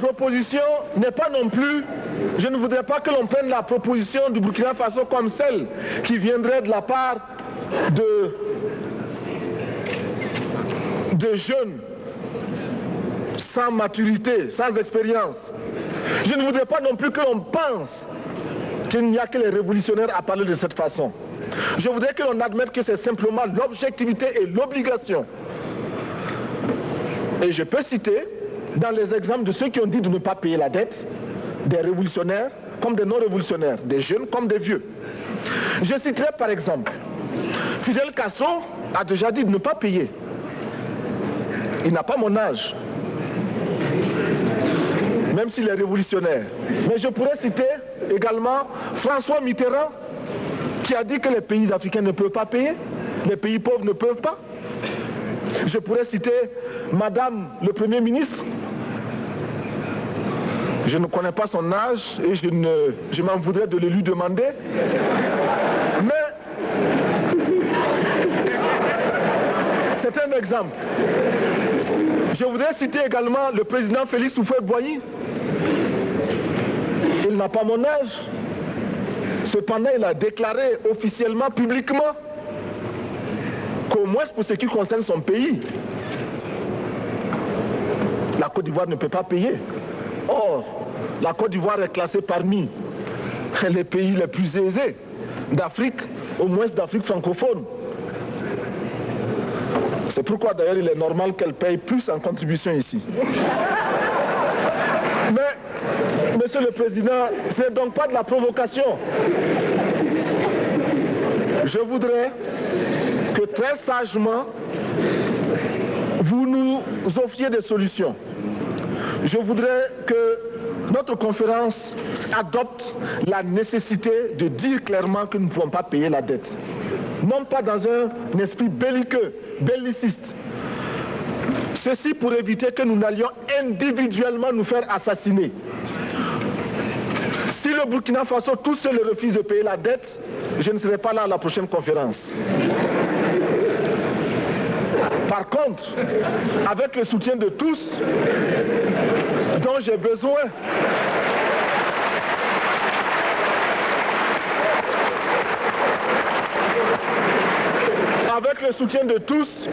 proposition n'est pas non plus, je ne voudrais pas que l'on prenne la proposition du Burkina Faso comme celle qui viendrait de la part de jeunes sans maturité, sans expérience. Je ne voudrais pas non plus que l'on pense qu'il n'y a que les révolutionnaires à parler de cette façon. Je voudrais que l'on admette que c'est simplement l'objectivité et l'obligation. Et je peux citer, dans les exemples de ceux qui ont dit de ne pas payer la dette, des révolutionnaires comme des non-révolutionnaires, des jeunes comme des vieux. Je citerai par exemple, Fidel Castro a déjà dit de ne pas payer. Il n'a pas mon âge, même s'il est révolutionnaire. Mais je pourrais citer également François Mitterrand, qui a dit que les pays africains ne peuvent pas payer, les pays pauvres ne peuvent pas. Je pourrais citer Madame le Premier ministre. Je ne connais pas son âge et je m'en voudrais de le lui demander. Mais c'est un exemple. Je voudrais citer également le président Félix Houphouët-Boigny. Il n'a pas mon âge. Cependant, il a déclaré officiellement, publiquement, qu'au moins pour ce qui concerne son pays, la Côte d'Ivoire ne peut pas payer. Or, la Côte d'Ivoire est classée parmi les pays les plus aisés d'Afrique, au moins d'Afrique francophone. C'est pourquoi d'ailleurs il est normal qu'elle paye plus en contribution ici. Mais, Monsieur le Président, ce n'est donc pas de la provocation. Je voudrais que très sagement, vous nous offriez des solutions. Je voudrais que notre conférence adopte la nécessité de dire clairement que nous ne pouvons pas payer la dette. Non pas dans un esprit belliqueux, belliciste. Ceci pour éviter que nous n'allions individuellement nous faire assassiner. Si le Burkina Faso tout seul refuse de payer la dette, je ne serai pas là à la prochaine conférence. Par contre, avec le soutien de tous, dont j'ai besoin, avec le soutien de tous,